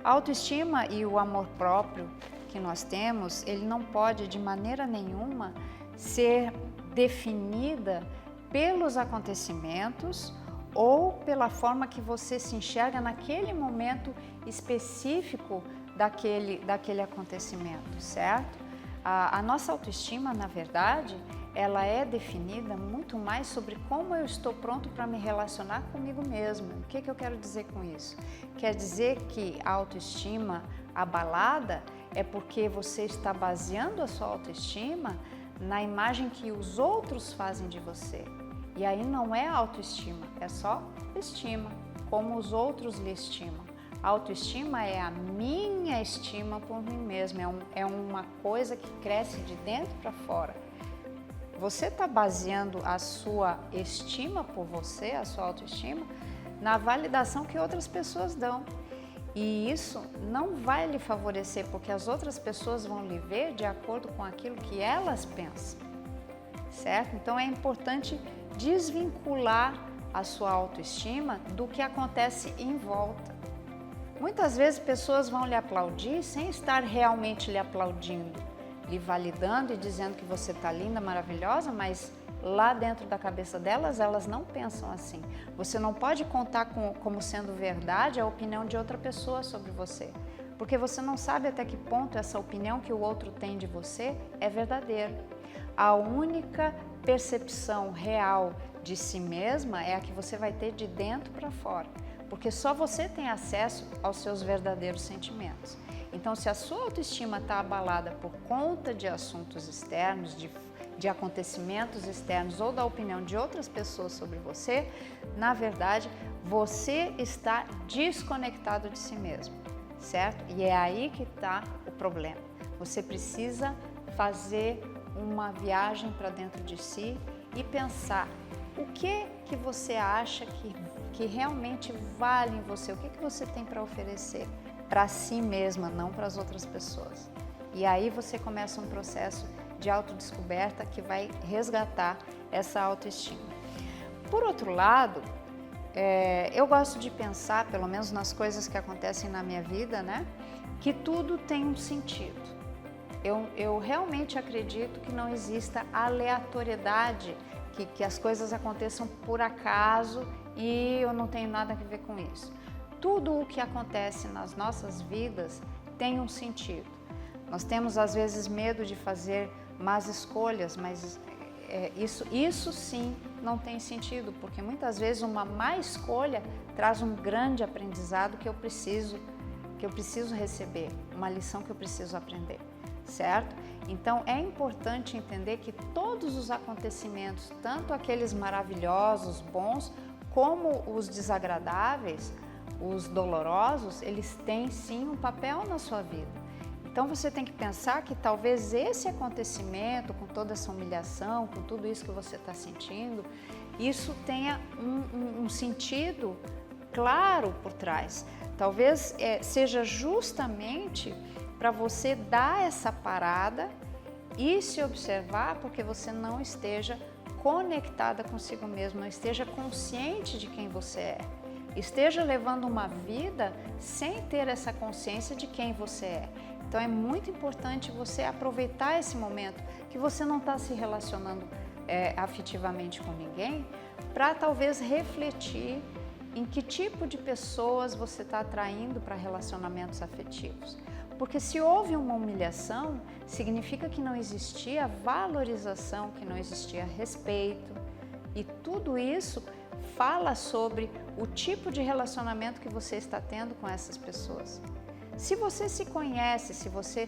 A autoestima e o amor próprio que nós temos, ele não pode de maneira nenhuma ser definida pelos acontecimentos ou pela forma que você se enxerga naquele momento específico daquele acontecimento, certo? A nossa autoestima, na verdade, ela é definida muito mais sobre como eu estou pronto para me relacionar comigo mesmo. O que eu quero dizer com isso? Quer dizer que a autoestima abalada é porque você está baseando a sua autoestima na imagem que os outros fazem de você. E aí não é autoestima, é só estima, como os outros lhe estimam. A autoestima é a minha estima por mim mesma, é uma coisa que cresce de dentro para fora. Você está baseando a sua estima por você, a sua autoestima, na validação que outras pessoas dão. E isso não vai lhe favorecer, porque as outras pessoas vão lhe ver de acordo com aquilo que elas pensam, certo? Então é importante desvincular a sua autoestima do que acontece em volta. Muitas vezes pessoas vão lhe aplaudir sem estar realmente lhe aplaudindo, lhe validando e dizendo que você está linda, maravilhosa, mas lá dentro da cabeça delas, elas não pensam assim. Você não pode contar como sendo verdade a opinião de outra pessoa sobre você, porque você não sabe até que ponto essa opinião que o outro tem de você é verdadeira. A única percepção real de si mesma é a que você vai ter de dentro para fora, porque só você tem acesso aos seus verdadeiros sentimentos. Então, se a sua autoestima está abalada por conta de assuntos externos, de acontecimentos externos ou da opinião de outras pessoas sobre você, na verdade, você está desconectado de si mesmo, certo? E é aí que está o problema. Você precisa fazer uma viagem para dentro de si e pensar o que você acha que realmente vale em você, o que você tem para oferecer para si mesma, não para as outras pessoas. E aí você começa um processo de autodescoberta que vai resgatar essa autoestima. Por outro lado, eu gosto de pensar, pelo menos nas coisas que acontecem na minha vida, né, que tudo tem um sentido. Eu realmente acredito que não exista aleatoriedade, que as coisas aconteçam por acaso e eu não tenho nada a ver com isso. Tudo o que acontece nas nossas vidas tem um sentido. Nós temos às vezes medo de fazer más escolhas, mas isso sim não tem sentido, porque muitas vezes uma má escolha traz um grande aprendizado que eu preciso receber, uma lição que eu preciso aprender, certo? Então é importante entender que todos os acontecimentos, tanto aqueles maravilhosos, bons, como os desagradáveis, os dolorosos, eles têm sim um papel na sua vida. Então você tem que pensar que talvez esse acontecimento, com toda essa humilhação, com tudo isso que você está sentindo, isso tenha um sentido claro por trás. Talvez seja justamente para você dar essa parada e se observar, porque você não esteja conectada consigo mesmo, não esteja consciente de quem você é. Esteja levando uma vida sem ter essa consciência de quem você é. Então é muito importante você aproveitar esse momento que você não está se relacionando afetivamente com ninguém, para talvez refletir em que tipo de pessoas você está atraindo para relacionamentos afetivos. Porque se houve uma humilhação, significa que não existia valorização, que não existia respeito. E tudo isso fala sobre o tipo de relacionamento que você está tendo com essas pessoas. Se você se conhece, se você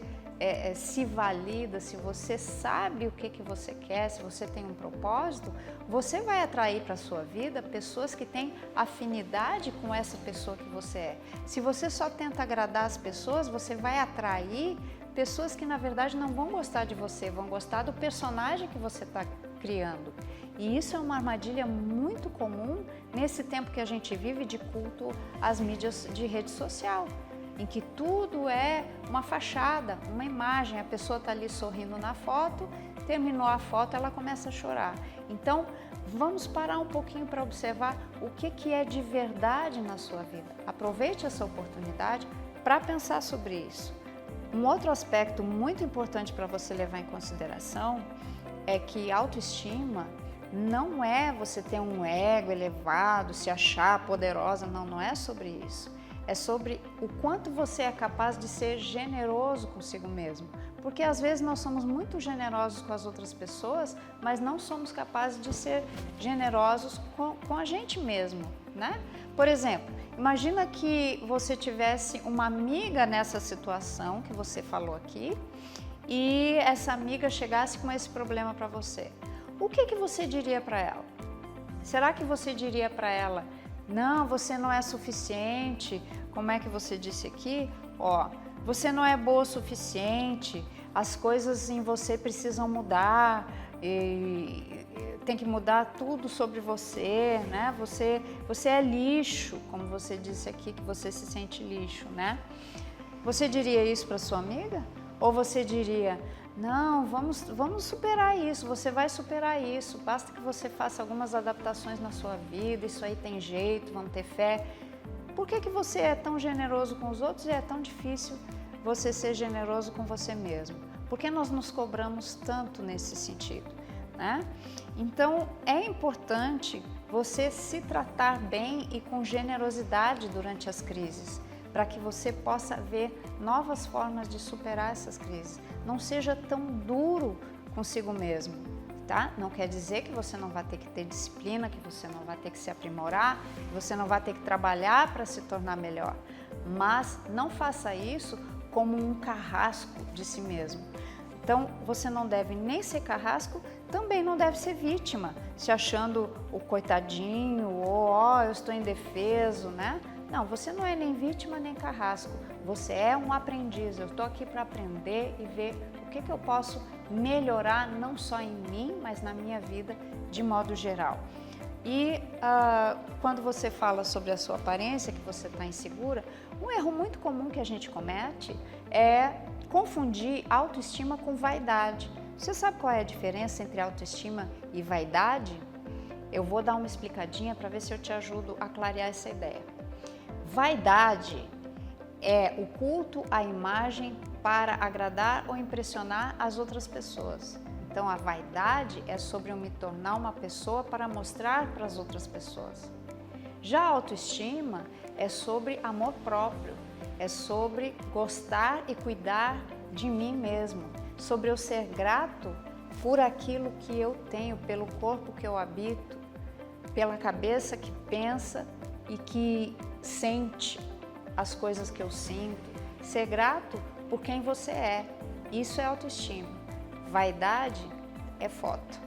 se valida, se você sabe o que você quer, se você tem um propósito, você vai atrair para a sua vida pessoas que têm afinidade com essa pessoa que você é. Se você só tenta agradar as pessoas, você vai atrair pessoas que na verdade não vão gostar de você, vão gostar do personagem que você está criando. E isso é uma armadilha muito comum nesse tempo que a gente vive de culto às mídias de rede social, em que tudo é uma fachada, uma imagem. A pessoa está ali sorrindo na foto, terminou a foto, ela começa a chorar. Então, vamos parar um pouquinho para observar o que é de verdade na sua vida. Aproveite essa oportunidade para pensar sobre isso. Um outro aspecto muito importante para você levar em consideração é que autoestima não é você ter um ego elevado, se achar poderosa, não é sobre isso. É sobre o quanto você é capaz de ser generoso consigo mesmo. Porque às vezes nós somos muito generosos com as outras pessoas, mas não somos capazes de ser generosos com a gente mesmo, né? Por exemplo, imagina que você tivesse uma amiga nessa situação que você falou aqui e essa amiga chegasse com esse problema para você. O que você diria para ela? Será que você diria para ela: não, você não é suficiente, como é que você disse aqui? Você não é boa o suficiente, as coisas em você precisam mudar, e tem que mudar tudo sobre você, né? Você é lixo, como você disse aqui, que você se sente lixo, né? Você diria isso para sua amiga? Ou você diria: não, vamos superar isso, você vai superar isso, basta que você faça algumas adaptações na sua vida, isso aí tem jeito, vamos ter fé. Por que você é tão generoso com os outros e é tão difícil você ser generoso com você mesmo? Por que nós nos cobramos tanto nesse sentido, né? Então, é importante você se tratar bem e com generosidade durante as crises, para que você possa ver novas formas de superar essas crises. Não seja tão duro consigo mesmo, tá? Não quer dizer que você não vai ter que ter disciplina, que você não vai ter que se aprimorar, que você não vai ter que trabalhar para se tornar melhor. Mas não faça isso como um carrasco de si mesmo. Então, você não deve nem ser carrasco, também não deve ser vítima, se achando o coitadinho, ou eu estou indefeso, né? Não, você não é nem vítima nem carrasco, você é um aprendiz. Eu estou aqui para aprender e ver o que eu posso melhorar, não só em mim, mas na minha vida de modo geral. E quando você fala sobre a sua aparência, que você está insegura, um erro muito comum que a gente comete é confundir autoestima com vaidade. Você sabe qual é a diferença entre autoestima e vaidade? Eu vou dar uma explicadinha para ver se eu te ajudo a clarear essa ideia. Vaidade é o culto à imagem para agradar ou impressionar as outras pessoas. Então, a vaidade é sobre eu me tornar uma pessoa para mostrar para as outras pessoas. Já a autoestima é sobre amor próprio, é sobre gostar e cuidar de mim mesmo, sobre eu ser grato por aquilo que eu tenho, pelo corpo que eu habito, pela cabeça que pensa e que sente as coisas que eu sinto, ser grato por quem você é. Isso é autoestima. Vaidade é foto.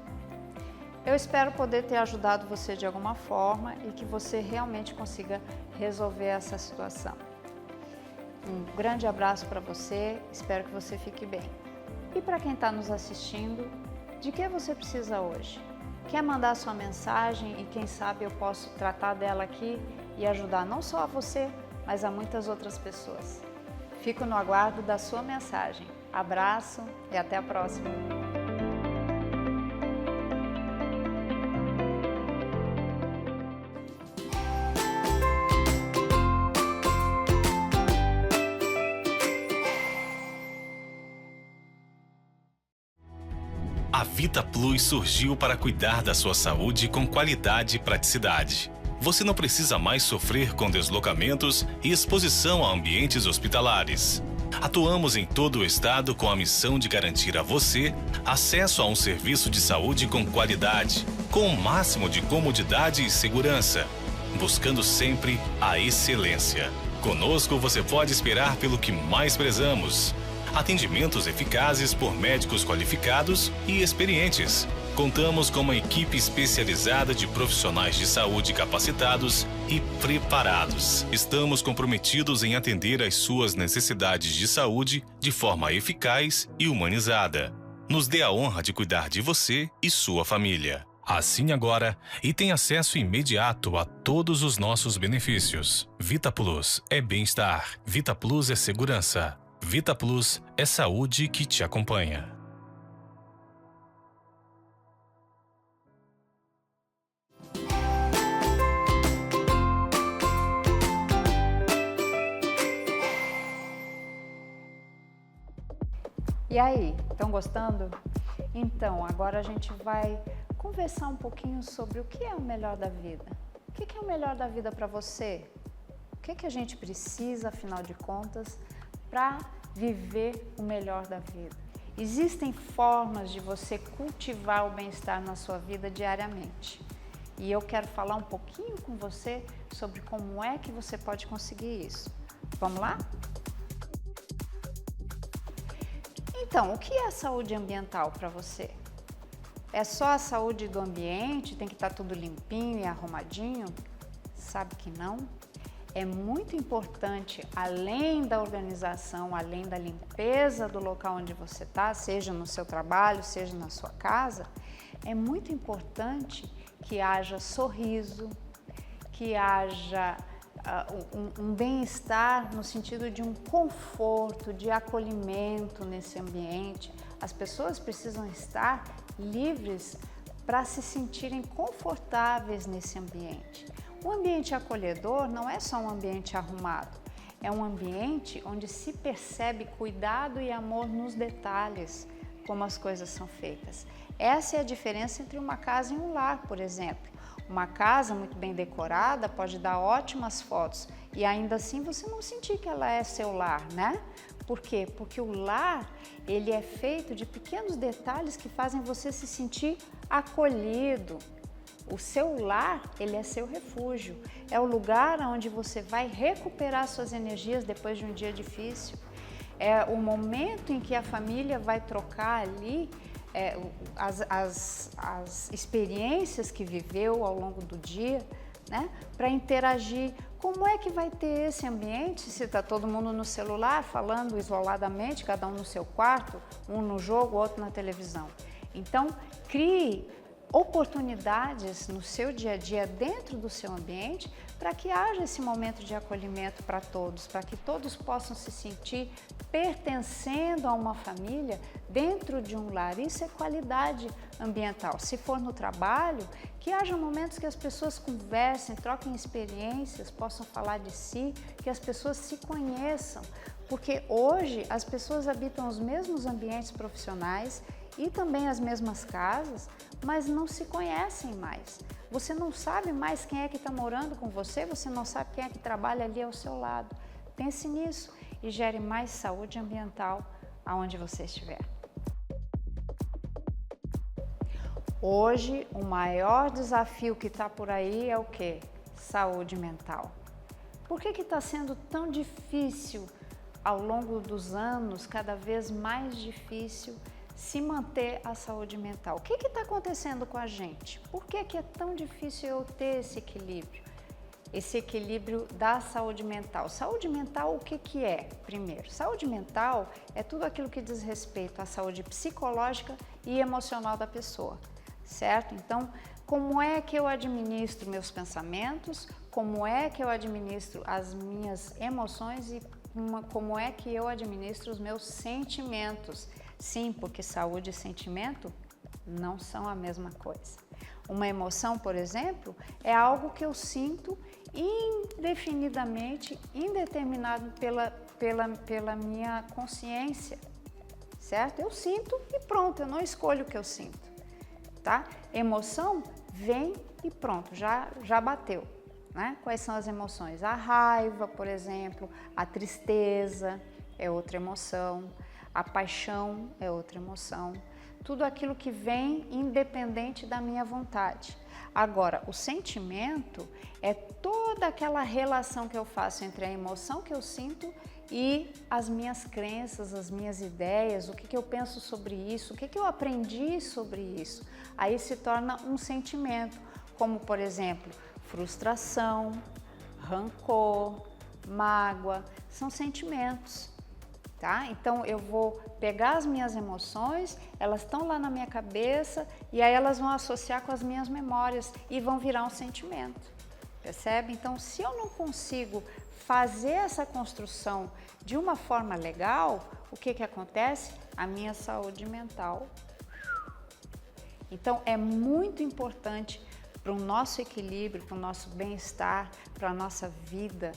Eu espero poder ter ajudado você de alguma forma e que você realmente consiga resolver essa situação. Um grande abraço para você, espero que você fique bem. E para quem está nos assistindo, de que você precisa hoje? Quer mandar sua mensagem e quem sabe eu posso tratar dela aqui e ajudar não só a você, mas a muitas outras pessoas. Fico no aguardo da sua mensagem. Abraço e até a próxima! A Vita Plus surgiu para cuidar da sua saúde com qualidade e praticidade. Você não precisa mais sofrer com deslocamentos e exposição a ambientes hospitalares. Atuamos em todo o estado com a missão de garantir a você acesso a um serviço de saúde com qualidade, com o máximo de comodidade e segurança, buscando sempre a excelência. Conosco você pode esperar pelo que mais prezamos. Atendimentos eficazes por médicos qualificados e experientes. Contamos com uma equipe especializada de profissionais de saúde capacitados e preparados. Estamos comprometidos em atender às suas necessidades de saúde de forma eficaz e humanizada. Nos dê a honra de cuidar de você e sua família. Assine agora e tenha acesso imediato a todos os nossos benefícios. Vita Plus é bem-estar. Vita Plus é segurança. Vita Plus é saúde que te acompanha. E aí, estão gostando? Então, agora a gente vai conversar um pouquinho sobre o que é o melhor da vida. O que é o melhor da vida para você? O que a gente precisa, afinal de contas, para viver o melhor da vida? Existem formas de você cultivar o bem-estar na sua vida diariamente. E eu quero falar um pouquinho com você sobre como é que você pode conseguir isso. Vamos lá? Então, o que é saúde ambiental para você? É só a saúde do ambiente? Tem que estar tudo limpinho e arrumadinho? Sabe que não? É muito importante, além da organização, além da limpeza do local onde você está, seja no seu trabalho, seja na sua casa, é muito importante que haja sorriso, que haja um bem-estar no sentido de um conforto, de acolhimento nesse ambiente. As pessoas precisam estar livres para se sentirem confortáveis nesse ambiente. O ambiente acolhedor não é só um ambiente arrumado, é um ambiente onde se percebe cuidado e amor nos detalhes, como as coisas são feitas. Essa é a diferença entre uma casa e um lar, por exemplo. Uma casa muito bem decorada pode dar ótimas fotos e ainda assim você não sentir que ela é seu lar, né? Por quê? Porque o lar, ele é feito de pequenos detalhes que fazem você se sentir acolhido. O seu lar, ele é seu refúgio, é o lugar onde você vai recuperar suas energias depois de um dia difícil. É o momento em que a família vai trocar ali as experiências que viveu ao longo do dia, né, para interagir. Como é que vai ter esse ambiente se está todo mundo no celular, falando isoladamente, cada um no seu quarto, um no jogo, outro na televisão? Então, crie oportunidades no seu dia a dia dentro do seu ambiente para que haja esse momento de acolhimento para todos, para que todos possam se sentir pertencendo a uma família dentro de um lar. Isso é qualidade ambiental. Se for no trabalho, que haja momentos que as pessoas conversem, troquem experiências, possam falar de si, que as pessoas se conheçam, porque hoje as pessoas habitam os mesmos ambientes profissionais e também as mesmas casas, mas não se conhecem mais. Você não sabe mais quem é que está morando com você, você não sabe quem é que trabalha ali ao seu lado. Pense nisso e gere mais saúde ambiental aonde você estiver. Hoje, o maior desafio que está por aí é o quê? Saúde mental. Por que está sendo tão difícil, ao longo dos anos, cada vez mais difícil, se manter a saúde mental? O que está acontecendo com a gente? Por que é tão difícil eu ter esse equilíbrio? esse equilíbrio da saúde mental. Saúde mental, o que que é? Primeiro, saúde mental é tudo aquilo que diz respeito à saúde psicológica e emocional da pessoa, certo? Então, como é que eu administro meus pensamentos, como é que eu administro as minhas emoções e como é que eu administro os meus sentimentos? Sim, porque saúde e sentimento não são a mesma coisa. Uma emoção, por exemplo, é algo que eu sinto indefinidamente, indeterminado pela minha consciência, certo? Eu sinto e pronto, eu não escolho o que eu sinto, tá? Emoção vem e pronto, já bateu, né? Quais são as emoções? A raiva, por exemplo, a tristeza é outra emoção, a paixão é outra emoção. Tudo aquilo que vem independente da minha vontade. Agora, o sentimento é toda aquela relação que eu faço entre a emoção que eu sinto e as minhas crenças, as minhas ideias, o que eu penso sobre isso, o que eu aprendi sobre isso. Aí se torna um sentimento, como por exemplo, frustração, rancor, mágoa, são sentimentos. Tá? Então eu vou pegar as minhas emoções, elas estão lá na minha cabeça e aí elas vão associar com as minhas memórias e vão virar um sentimento, percebe? Então se eu não consigo fazer essa construção de uma forma legal, o que que acontece? A minha saúde mental. Então é muito importante para o nosso equilíbrio, para o nosso bem-estar, para a nossa vida,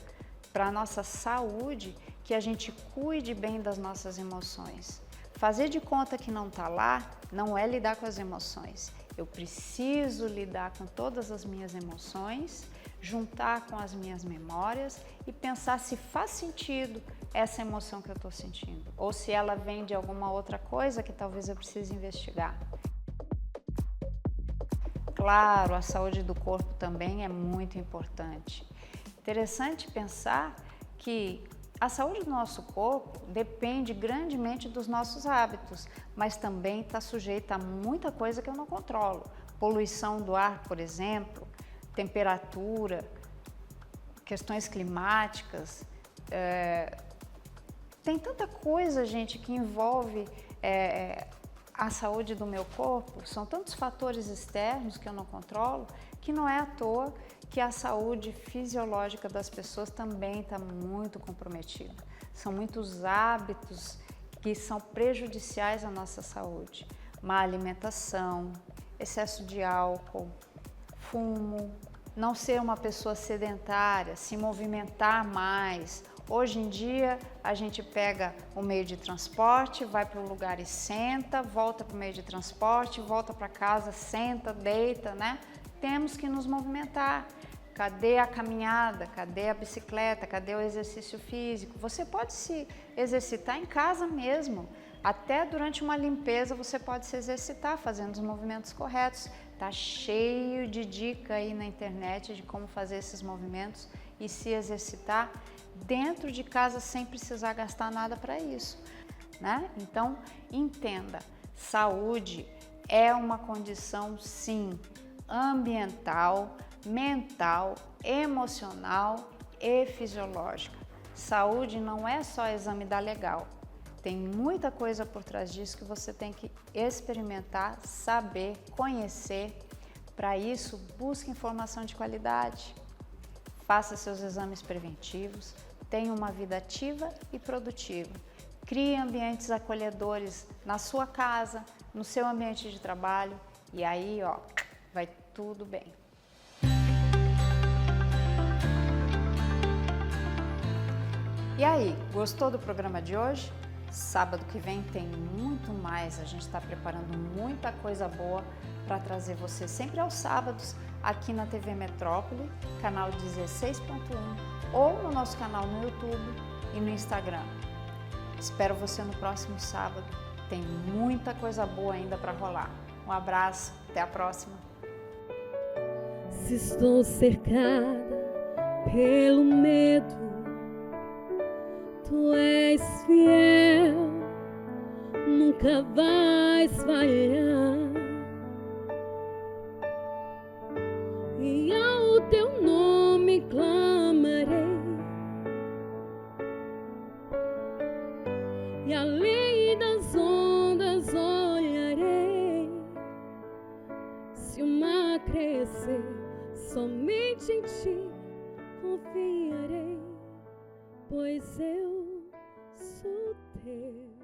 para a nossa saúde, que a gente cuide bem das nossas emoções. Fazer de conta que não está lá não é lidar com as emoções. Eu preciso lidar com todas as minhas emoções, juntar com as minhas memórias e pensar se faz sentido essa emoção que eu estou sentindo ou se ela vem de alguma outra coisa que talvez eu precise investigar. Claro, a saúde do corpo também é muito importante. Interessante pensar que a saúde do nosso corpo depende grandemente dos nossos hábitos, mas também está sujeita a muita coisa que eu não controlo. Poluição do ar, por exemplo, temperatura, questões climáticas. Tem tanta coisa, gente, que envolve a saúde do meu corpo, são tantos fatores externos que eu não controlo, que não é à toa que a saúde fisiológica das pessoas também está muito comprometida. São muitos hábitos que são prejudiciais à nossa saúde. Má alimentação, excesso de álcool, fumo, não ser uma pessoa sedentária, se movimentar mais. Hoje em dia a gente pega o meio de transporte, vai para um lugar e senta, volta para o meio de transporte, volta para casa, senta, deita, né? Temos que nos movimentar. Cadê a caminhada? Cadê a bicicleta? Cadê o exercício físico? Você pode se exercitar em casa mesmo. Até durante uma limpeza você pode se exercitar fazendo os movimentos corretos. Tá cheio de dica aí na internet de como fazer esses movimentos e se exercitar dentro de casa sem precisar gastar nada para isso, né? Então, entenda, saúde é uma condição, sim, ambiental, mental, emocional e fisiológica. Saúde não é só exame da legal. Tem muita coisa por trás disso que você tem que experimentar, saber, conhecer. Para isso, busque informação de qualidade. Faça seus exames preventivos, tenha uma vida ativa e produtiva. Crie ambientes acolhedores na sua casa, no seu ambiente de trabalho e aí, ó, vai tudo bem. E aí, gostou do programa de hoje? Sábado que vem tem muito mais, a gente está preparando muita coisa boa para trazer você sempre aos sábados aqui na TV Metrópole, canal 16.1 ou no nosso canal no YouTube e no Instagram. Espero você no próximo sábado, tem muita coisa boa ainda para rolar. Um abraço, até a próxima. Se estou cercada pelo medo, tu és fiel, nunca vais falhar. E ao teu nome clamarei, e além das ondas olharei. Se o mar crescer, somente em ti confiarei, pois eu sou teu.